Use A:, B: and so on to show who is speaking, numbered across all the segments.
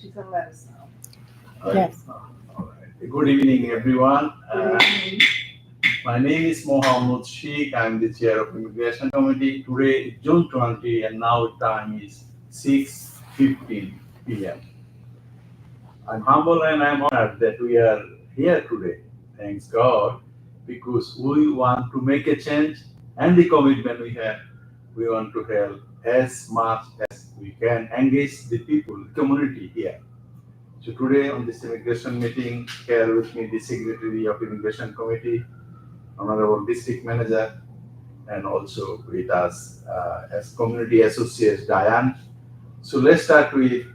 A: She's gonna let us know.
B: Yes.
C: All right. Good evening, everyone.
A: Mhm.
C: My name is Mohammed Sheikh. I'm the chair of Immigration Committee. Today is June 20, and now time is 6:15 p.m. I'm humble and I'm honored that we are here today. Thanks God, because we want to make a change and the commitment we have. We want to help as much as we can engage the people, community here. So today on this immigration meeting, here with me the Secretary of Immigration Committee, Honorable District Manager, and also with us as Community Associate Diane. So let's start with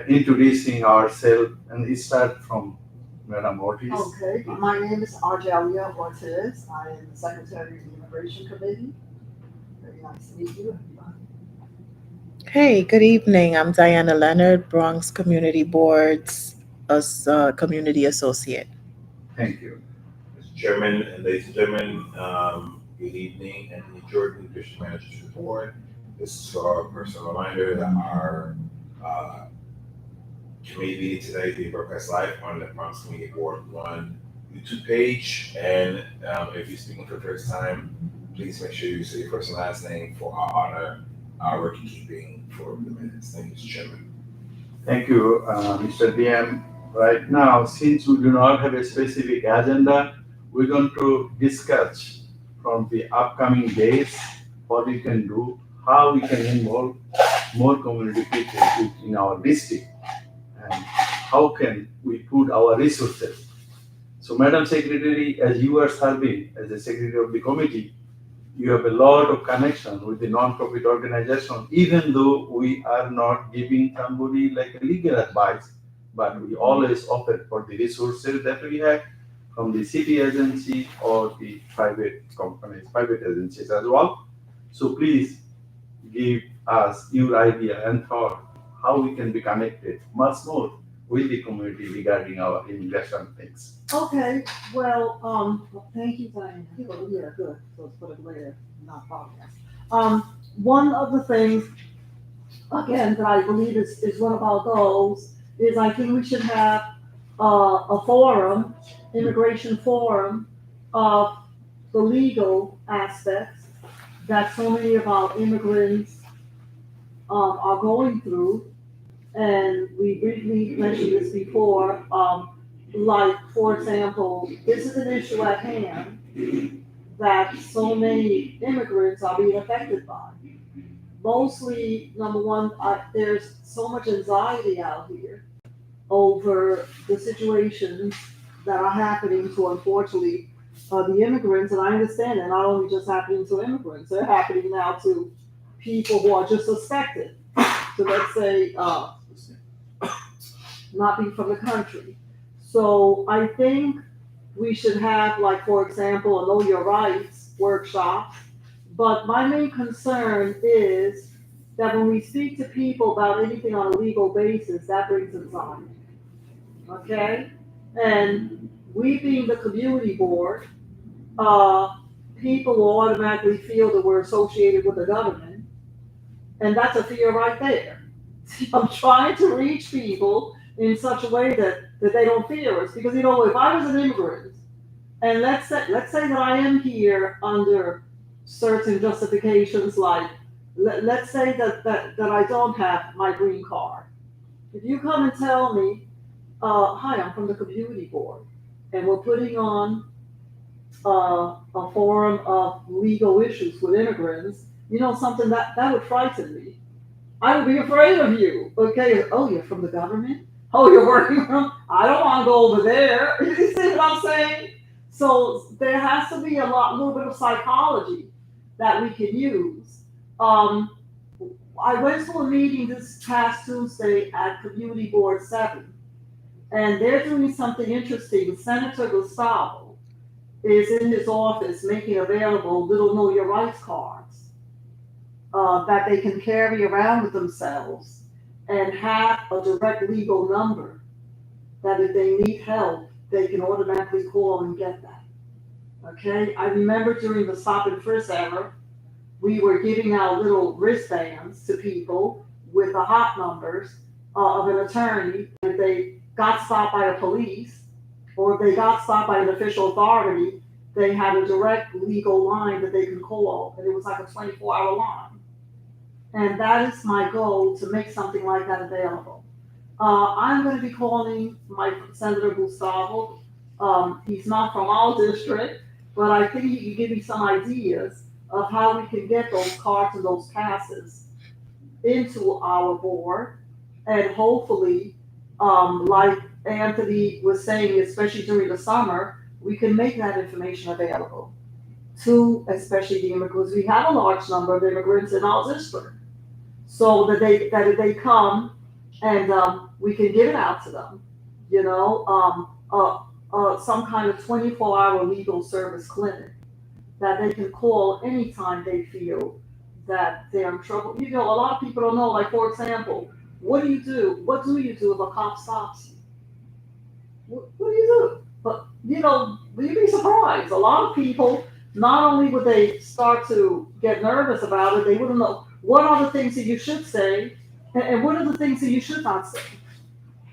C: introducing ourselves and we start from Madam Ortiz.
A: Okay, my name is Argelia Ortiz. I am the Secretary of the Immigration Committee. Very nice to meet you, everybody.
B: Hey, good evening. I'm Diana Leonard, Bronx Community Board's Community Associate.
C: Thank you.
D: Mr. Chairman and ladies and gentlemen, good evening. Anthony Jordan, District Manager to the board. This is our personal reminder that our uh, committee meeting today is being broadcast live on the Bronx Community Board One YouTube page. And if you're speaking for the first time, please make sure you say your first and last name for our honor, our record keeping for the minutes. Thank you, Mr. Chairman.
C: Thank you, Mr. DM. Right now, since we do not have a specific agenda, we're going to discuss from the upcoming days what we can do, how we can involve more community people in our district, and how can we put our resources. So, Madam Secretary, as you are serving as the Secretary of the committee, you have a lot of connection with the non-profit organization, even though we are not giving somebody like a legal advice, but we always offer for the resources that we have from the city agency or the private companies, private agencies as well. So please give us your idea and thought how we can be connected much more with the community regarding our immigration things.
A: Okay, thank you, Diane. Yeah, good. So it's for the later, not podcast. One of the things, again, that I believe is one of our goals is I think we should have a forum, immigration forum of the legal aspects that so many of our immigrants are going through. And we briefly mentioned this before, like, for example, this is an issue at hand that so many immigrants are being affected by. Mostly, number one, there's so much anxiety out here over the situations that are happening to, unfortunately, the immigrants, and I understand they're not only just happening to immigrants, they're happening now to people who are just suspected. So let's say, not be from the country. So I think we should have, like, for example, a Know Your Rights workshop. But my main concern is that when we speak to people about anything on a legal basis, that brings anxiety. Okay? And we being the community board, people will automatically feel that we're associated with the government. And that's a fear right there. I'm trying to reach people in such a way that they don't fear us. Because if I was an immigrant, and let's say that I am here under certain justifications, like let's say that I don't have my green card. If you come and tell me, hi, I'm from the community board, and we're putting on a forum of legal issues with immigrants, something that would frighten me. I would be afraid of you. Okay. Oh, you're from the government? Oh, you're working from? I don't want to go over there. You see what I'm saying? So there has to be little bit of psychology that we can use. I went to a meeting this past Tuesday at Community Board 7, and they're doing something interesting. Senator Gustavo is in his office making available little Know Your Rights cards that they can carry around with themselves and have a direct legal number that if they need help, they can automatically call and get that. Okay? I remember during the stop and frisk era, we were giving out little wristbands to people with the hot numbers, of an attorney. If they got stopped by the police, or if they got stopped by an official authority, they had a direct legal line that they could call, and it was like a 24-hour line. And that is my goal, to make something like that available. I'm going to be calling my Senator Gustavo. He's not from our district, but I think he can give me some ideas of how we can get those cards and those passes into our board. And hopefully, like Anthony was saying, especially during the summer, we can make that information available to especially the immigrants. We have a large number of immigrants in our district. So that if they come and we can give it out to them, you know, some kind of 24-hour legal service clinic that they can call anytime they feel that they're in trouble. You know, a lot of people don't know, like, for example, what do you do? What do you do if a cop stops you? What do you do? But, you know, you'd be surprised. A lot of people, not only would they start to get nervous about it, they wouldn't know what are the things that you should say and what are the things that you should not say.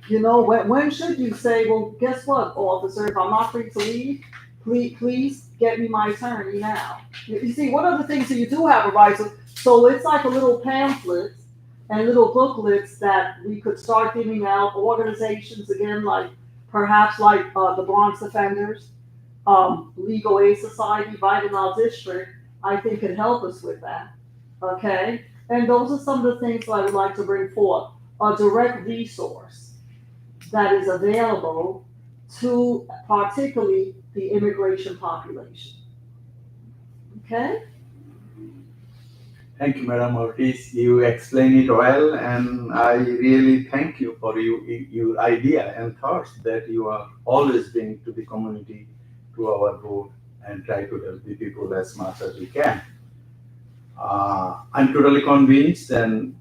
A: You know, when should you say, well, guess what, officer, if I'm not free to leave, please get me my attorney now. You see, what are the things that you do have a right to? So it's like a little pamphlet and little booklets that we could start giving out. Organizations, again, like perhaps like the Bronx Offenders, Legal Aid Society, right in our district, I think can help us with that. Okay? And those are some of the things that I would like to bring forth. A direct resource that is available to particularly the immigration population. Okay?
C: Thank you, Madam Ortiz. You explained it well, and I really thank you for your idea and thoughts that you are always bring to the community, to our board, and try to help the people as much as we can. I'm totally convinced, and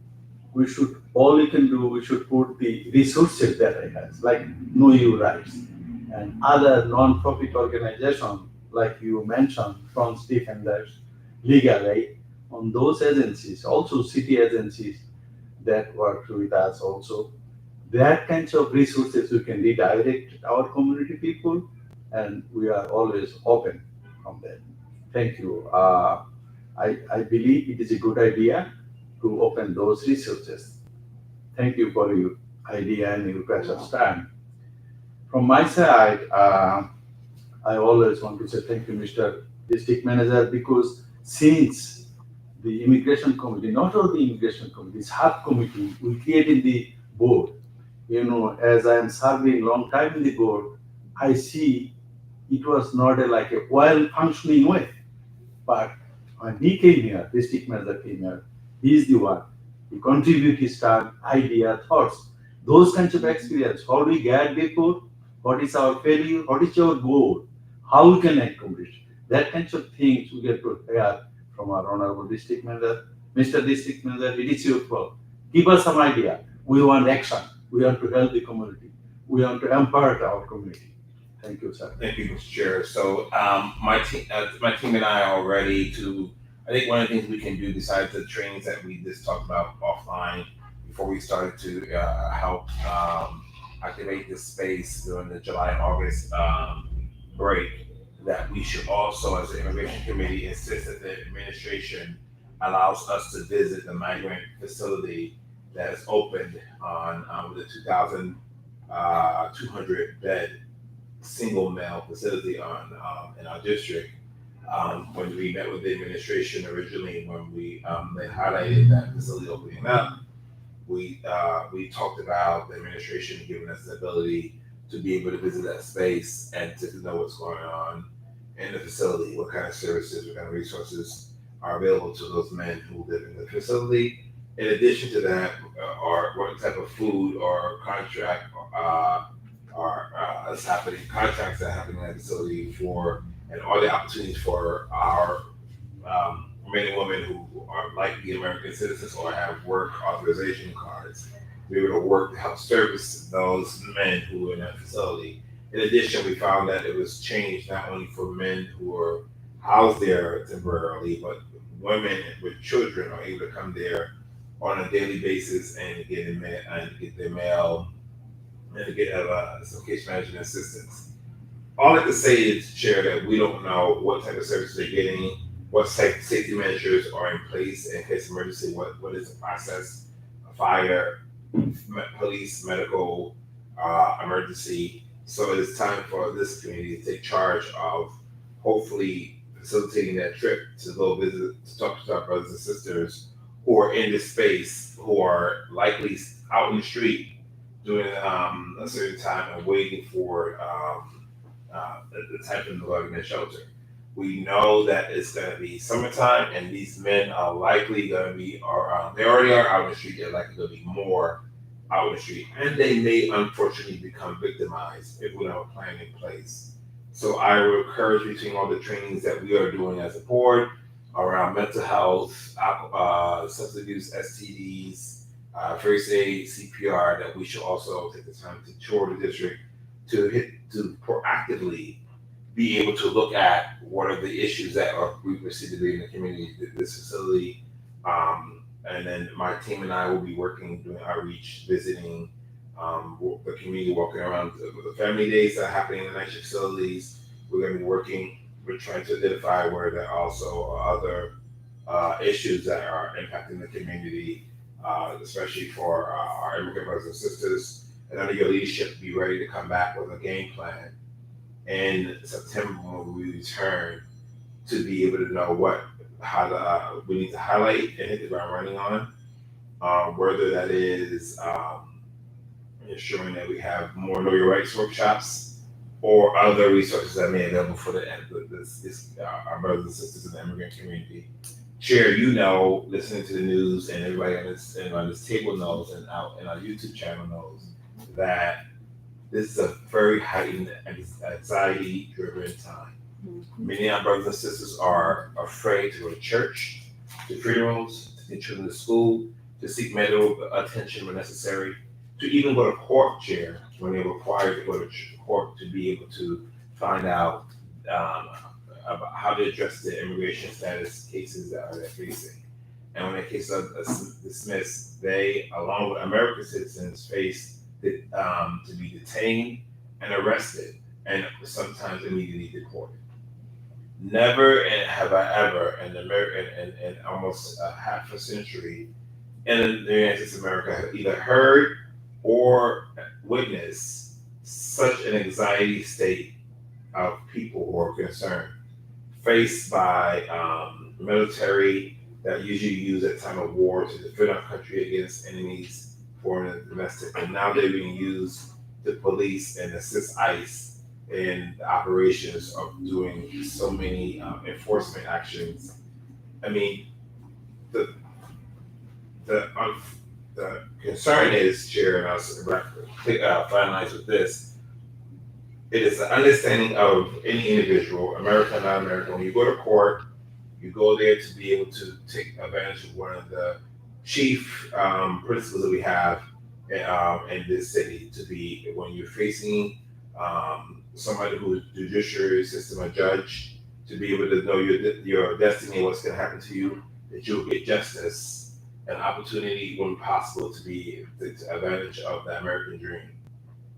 C: all we can do, we should put the resources that I have, like Know Your Rights, and other non-profit organizations, like you mentioned, Front Defenders, Legal Aid, on those agencies, also city agencies that work with us also. That kinds of resources we can redirect our community people, and we are always open from that. Thank you. I believe it is a good idea to open those resources. Thank you for your idea and your precious time. From my side, I always want to say thank you, Mr. District Manager, because since the immigration committee, not only the immigration committee, subcommittee we created the board. You know, as I am serving long time in the board, I see it was not like a well functioning way. But when he came here, district manager came here, he is the one. He contribute his time, idea, thoughts, those kinds of experience. How do we get before? What is our failure? What is our goal? How we can accomplish? That kinds of things we get to hear from our honorable district manager. Mr. District Manager, it is your fault. Give us some idea. We want action. We want to help the community. We want to empower our community. Thank you, sir.
D: Thank you, Mr. Chair. So my team and I are ready to. I think one of the things we can do, besides the trainings that we just talked about offline before we started to help activate this space during the July and August break, that we should also, as the immigration committee, insist that the administration allows us to visit the migrant facility that is opened on the 2,200 bed single male facility in our district. When we met with the administration originally, when they highlighted that facility opening up, we talked about the administration giving us the ability to be able to visit that space and to know what's going on in the facility, what kind of services, what kind of resources are available to those men who live in the facility. In addition to that, or what type of food or contract is happening, contracts that are happening in that facility for, and all the opportunities for our men and women who are likely American citizens or have work authorization cards, be able to work to help service those men who are in that facility. In addition, we found that it was changed not only for men who are housed there temporarily, but women with children are able to come there on a daily basis and get their mail and to get some case management assistance. All I can say is, Chair, that we don't know what type of services they're getting, what type of safety measures are in place in case of emergency, what is the process, fire, police, medical, emergency. So it is time for this community to take charge of hopefully facilitating that trip to go visit, to talk to our brothers and sisters who are in this space, who are likely out in the street during a certain time and waiting for the time to go in their shelter. We know that it's going to be summertime, and these men are likely going to be, or they already are out in the street. They're likely going to be more out in the street, and they may unfortunately become victimized if we don't have a plan in place. So I would encourage, between all the trainings that we are doing as a board around mental health, substance abuse, STDs, first aid, CPR, that we should also take the time to tour the district to proactively be able to look at what are the issues that we perceive to be in the community, this facility. And then my team and I will be working, doing outreach, visiting the community, walking around the family days that are happening in the night shift facilities. We're going to be working, we're trying to identify where there also are other issues that are impacting the community, especially for our immigrant brothers and sisters. And under your leadership, be ready to come back with a game plan in September when we return, to be able to know how we need to highlight and hit the ground running on, whether that is ensuring that we have more Know Your Rights workshops or other resources that may be available for our brothers and sisters in the immigrant community. Chair, listening to the news, and everybody on this table knows, and out in our YouTube channel knows, that this is a very heightened anxiety-driven time. Many of our brothers and sisters are afraid to go to church, to funerals, to get children to school, to seek medical attention when necessary, to even go to court, Chair, when they're required to go to court, to be able to find out about how to address the immigration status cases that they're facing. And when a case is dismissed, they, along with American citizens, face to be detained and arrested, and sometimes immediately deported. Never have I ever, in almost a half a century in the United States of America, have either heard or witnessed such an anxiety state of people who are concerned, faced by military that usually use at time of war to defend our country against enemies, foreign and domestic, and now they're being used to police and assist ICE in the operations of doing so many enforcement actions. I mean, the concern is, Chair, and I'll finalize with this. It is the understanding of any individual, American, non-American, when you go to court, you go there to be able to take advantage of one of the chief principles that we have in this city, to be, when you're facing somebody who's judiciary system, a judge, to be able to know your destiny, what's going to happen to you, that you'll get justice, an opportunity when possible to take advantage of the American dream.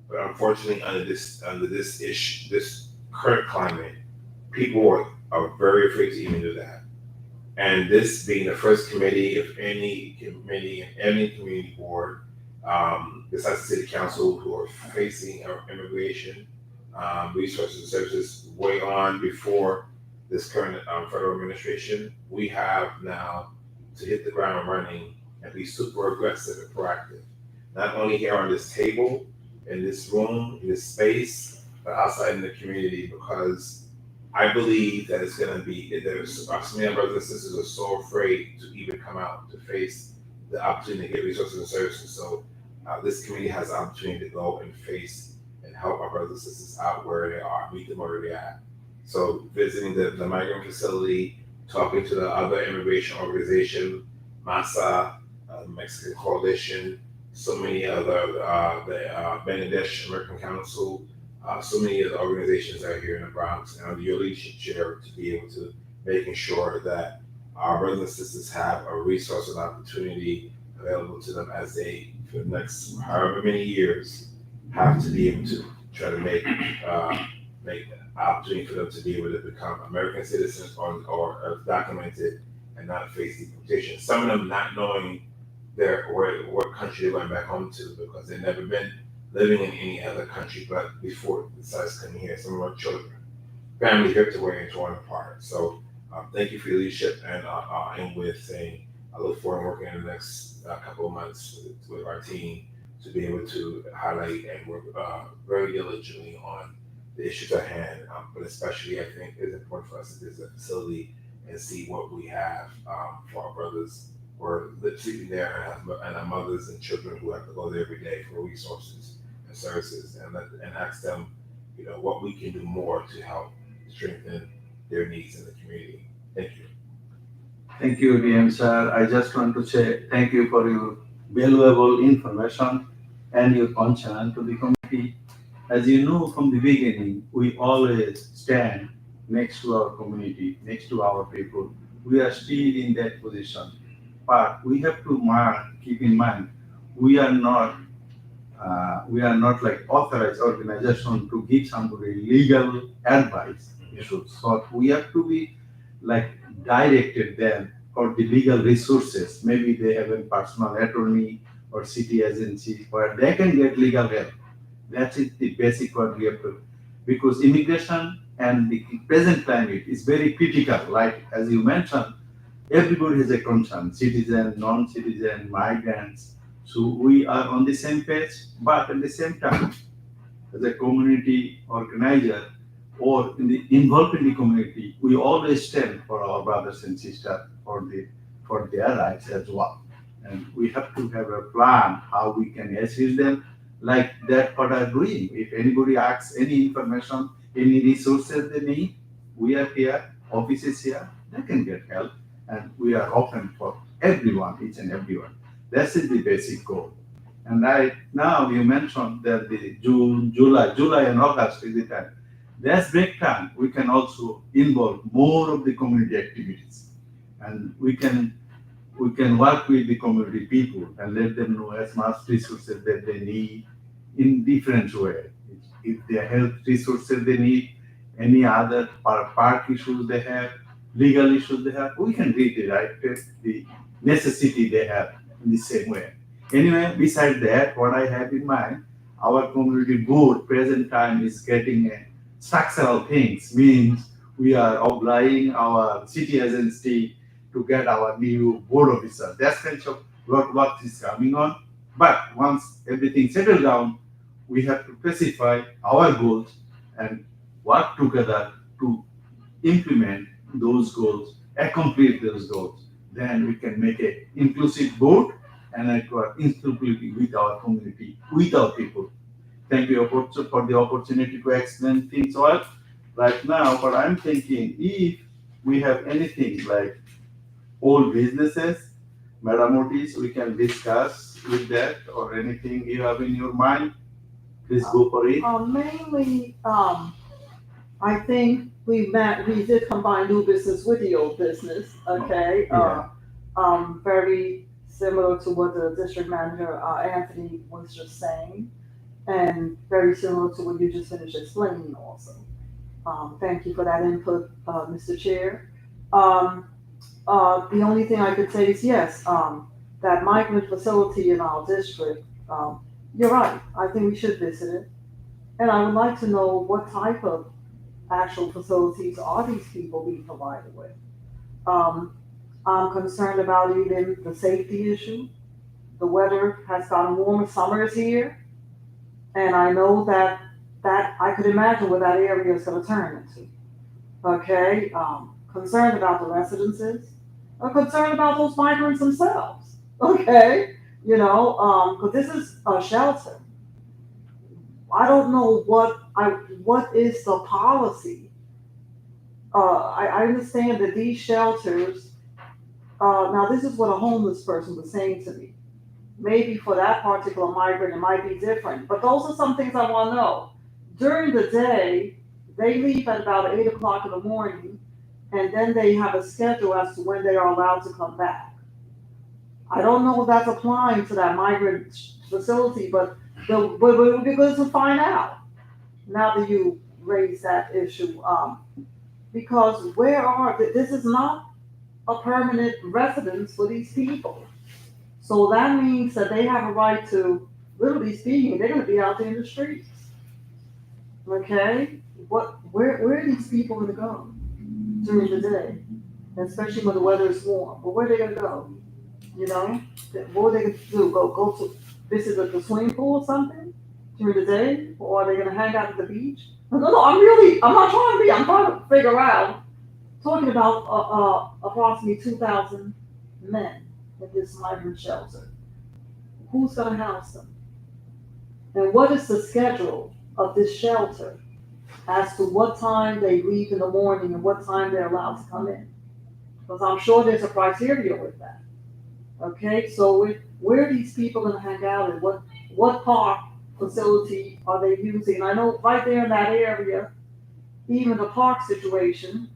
D: But unfortunately, under this current climate, people are very afraid to even do that. And this being the first committee, if any committee in any community board, besides the city council, who are facing immigration, resources and services way on before this current federal administration, we have now to hit the ground running and be super aggressive and proactive. Not only here on this table, in this room, in this space, but outside in the community, because I believe that it's going to be, there's so many brothers and sisters are so afraid to even come out to face the opportunity to get resources and services. So this community has the opportunity to go and face and help our brothers and sisters out where they are, meet them where they're at. So visiting the migrant facility, talking to the other immigration organization, MASA, Mexican Coalition, so many other, the Bangladesh American Council, so many of the organizations that are here in the Bronx, and under your leadership, Chair, to be able to making sure that our brothers and sisters have a resource and opportunity available to them as they, for the next however many years, have to be able to try to make opportunity for them to be able to become American citizens or documented and not face deportation. Some of them not knowing what country they went back home to because they've never been living in any other country but before besides coming here. Some of our children, families ripped away and torn apart. So thank you for your leadership, and I'll end with saying I look forward to working in the next couple of months with our team to be able to highlight and work very diligently on the issues at hand. But especially, I think it's important for us to visit a facility and see what we have for our brothers who are sleeping there and our mothers and children who have to go there every day for resources and services, and ask them, what we can do more to help strengthen their needs in the community. Thank you.
C: Thank you, DM sir. I just want to say thank you for your valuable information and your concern to the community. As you know from the beginning, we always stand next to our community, next to our people. We are still in that position. But we have to keep in mind, we are not like authorized organization to give somebody legal advice. So we have to be like directed them for the legal resources. Maybe they have a personal attorney or city agency where they can get legal help. That is the basic what we have to, because immigration and the present climate is very critical. Like as you mentioned, everybody has a concern, citizen, non-citizen, migrants. So we are on the same page, but at the same time, as a community organizer or involved in the community, we always stand for our brothers and sisters for their rights as well. And we have to have a plan how we can assist them, like that what I'm doing. If anybody asks any information, any resources they need, we are here, office is here, they can get help, and we are open for everyone, each and everyone. That is the basic goal. And right now you mentioned that the July and August is the time. That's break time. We can also involve more of the community activities, and we can work with the community people and let them know as much resources that they need in different way. If they health resources they need, any other park issues they have, legal issues they have, we can redirect the necessity they have in the same way. Anyway, besides that, what I have in mind, our community board present time is getting structural things, means we are obliging our city agency to get our new board officer. That's kind of what is coming on. But once everything settles down, we have to specify our goals and work together to implement those goals, accomplish those goals. Then we can make an inclusive board and work inclusively with our community, with our people. Thank you for the opportunity to explain things well. Right now, what I'm thinking, if we have anything like old businesses, Madam Otis, we can discuss with that, or anything you have in your mind, please go for it.
A: Mainly, I think we did combine new business with the old business, okay?
C: Yeah.
A: Very similar to what the district manager, Anthony, was just saying, and very similar to what you just finished explaining also. Thank you for that input, Mr. Chair. The only thing I could say is yes, that migrant facility in our district, you're right, I think we should visit it. And I would like to know what type of actual facilities are these people being provided with. I'm concerned about even the safety issue. The weather has gotten warmer, summer is here. And I know that I could imagine what that area is gonna turn into. Okay, concerned about the residences. I'm concerned about those migrants themselves. Okay, because this is a shelter. I don't know what is the policy. I understand that these shelters, now this is what a homeless person was saying to me. Maybe for that particular migrant, it might be different, but those are some things I want to know. During the day, they leave at about 8 o'clock in the morning, and then they have a schedule as to when they are allowed to come back. I don't know if that's applying to that migrant facility, but it would be good to find out. Now that you raise that issue, because this is not a permanent residence for these people. So that means that they have a right to, literally speaking, they're gonna be out there in the streets. Okay, where are these people gonna go during the day? Especially when the weather is warm, but where are they gonna go? You know, what are they gonna do? Go to visit the swimming pool or something during the day? Or are they gonna hang out at the beach? No, I'm not trying to be, I'm trying to figure out, talking about, approximately 2,000 men in this migrant shelter. Who's gonna house them? And what is the schedule of this shelter as to what time they leave in the morning and what time they're allowed to come in? Because I'm sure there's a criteria with that. Okay, so where are these people gonna hang out and what park facility are they using? And I know right there in that area, even the park situation,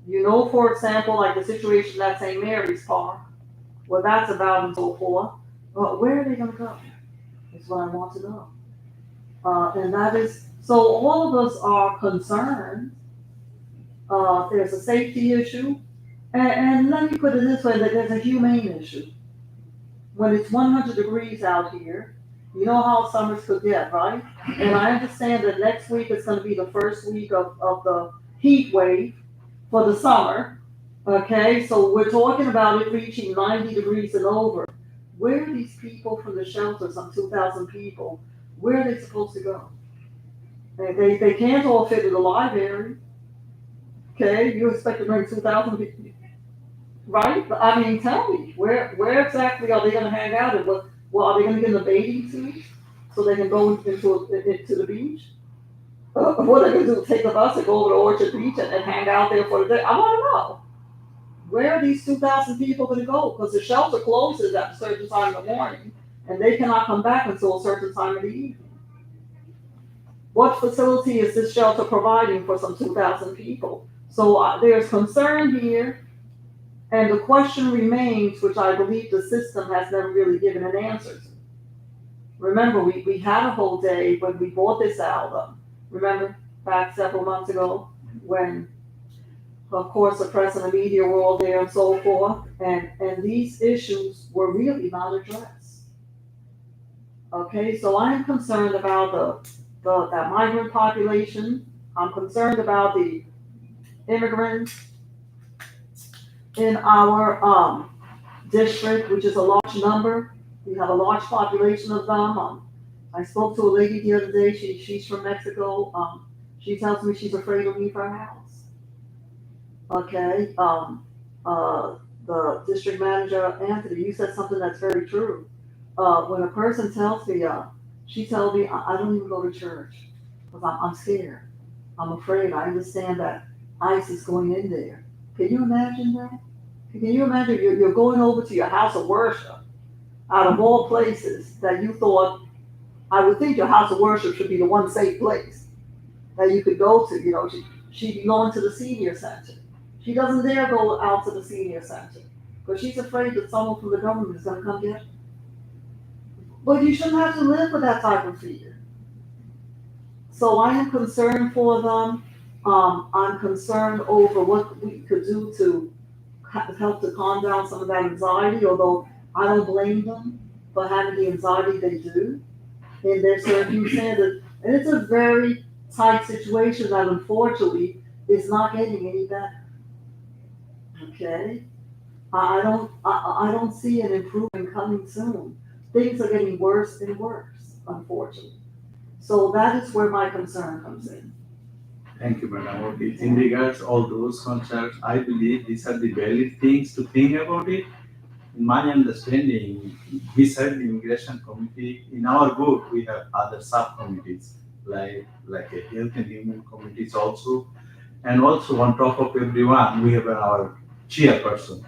A: you know, for example, like the situation at St. Mary's Park, what that's about and so forth, but where are they gonna go? Is what I want to know. And that is, so all of us are concerned, there's a safety issue, and let me put it this way, that there's a humane issue. When it's 100 degrees out here, you know how summers could get, right? And I understand that next week is gonna be the first week of the heat wave for the summer, okay? So we're talking about it reaching 90 degrees and over. Where are these people from the shelter, some 2,000 people, where are they supposed to go? They can't all fit in the library, okay? You expect to bring 2,000 people, right? I mean, tell me, where exactly are they gonna hang out at? Well, are they gonna get in a bathing suit so they can go into the beach? What are they gonna do, take a bus and go over to Orchard Beach and hang out there for the day? I wanna know. Where are these 2,000 people gonna go? Because the shelter closes at a certain time in the morning, and they cannot come back until a certain time in the evening. What facility is this shelter providing for some 2,000 people? So there's concern here, and the question remains, which I believe the system has never really given an answer to. Remember, we had a whole day when we bought this album. Remember, back several months ago, when, of course, the press and the media were all there and so forth, and these issues were really not addressed. Okay, so I am concerned about that migrant population. I'm concerned about the immigrants in our district, which is a large number. We have a large population of them. I spoke to a lady the other day. She's from Mexico. She tells me she's afraid to leave her house. Okay. The district manager, Anthony, you said something that's very true. When a person tells me, she tells me, I don't even go to church because I'm scared. I'm afraid. I understand that ICE is going in there. Can you imagine that? Can you imagine you're going over to your house of worship out of all places that you thought, I would think your house of worship should be the one safe place that you could go to. You know, she'd be going to the senior center. She doesn't dare go out to the senior center because she's afraid that someone from the government is going to come get her. But you shouldn't have to live with that type of fear. So I am concerned for them. I'm concerned over what we could do to help to calm down some of that anxiety, although I don't blame them for having the anxiety they do in their circumstances. And it's a very tight situation that unfortunately is not getting any better. Okay? I don't see an improvement coming soon. Things are getting worse and worse, unfortunately. So that is where my concern comes in.
C: Thank you, Madam. Okay, in regards all those concerns, I believe these are the valid things to think about it. In my understanding, beside the immigration committee, in our book, we have other subcommittees, like a health and human committees also. And also on top of everyone, we have our chairperson.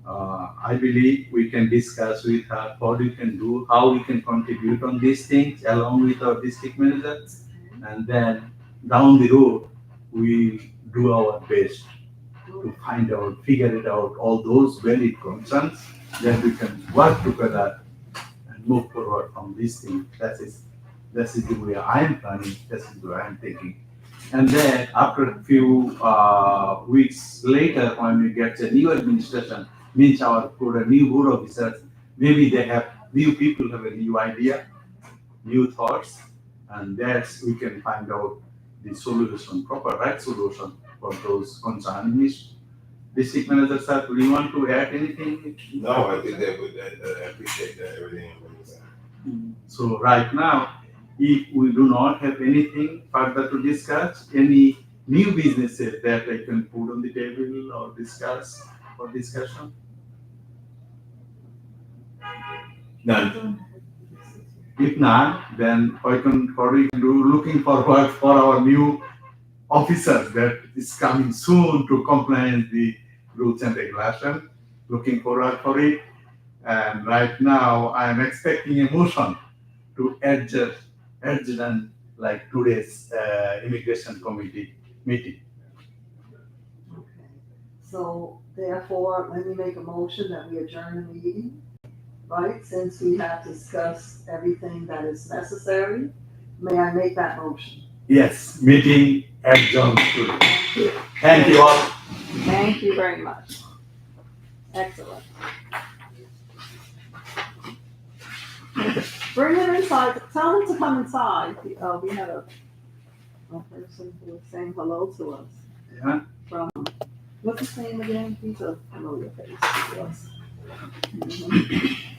C: I believe we can discuss with her what we can do, how we can contribute on these things along with our district manager. And then down the road, we do our best to find out, figure it out, all those valid concerns then we can work together and move forward from this thing. That is the way I am planning, that is the way I am thinking. And then after a few weeks later, when we get a new administration, means our put a new board officers, maybe they have new people have a new idea, new thoughts, and that's we can find out the solution, proper right solution for those concerns. District manager, sir, do you want to add anything?
D: No, I think that would, I appreciate that, everything everybody said.
C: So right now, if we do not have anything further to discuss, any new businesses that I can put on the table or discuss for discussion?
D: None.
C: If not, then we can do looking forward for our new officers that is coming soon to comply the rules and regulations. Looking forward for it. And right now, I am expecting a motion to adjourn like today's immigration committee meeting.
A: Okay. So therefore, let me make a motion that we adjourn the meeting, right? Since we have discussed everything that is necessary, may I make that motion?
C: Yes, meeting adjourned today. Thank you all.
A: Thank you very much. Excellent. Bring them inside, tell them to come inside. We had a person who was saying hello to us.
C: Yeah.
A: From, what's his name again? He's a familiar face to us. Mhm.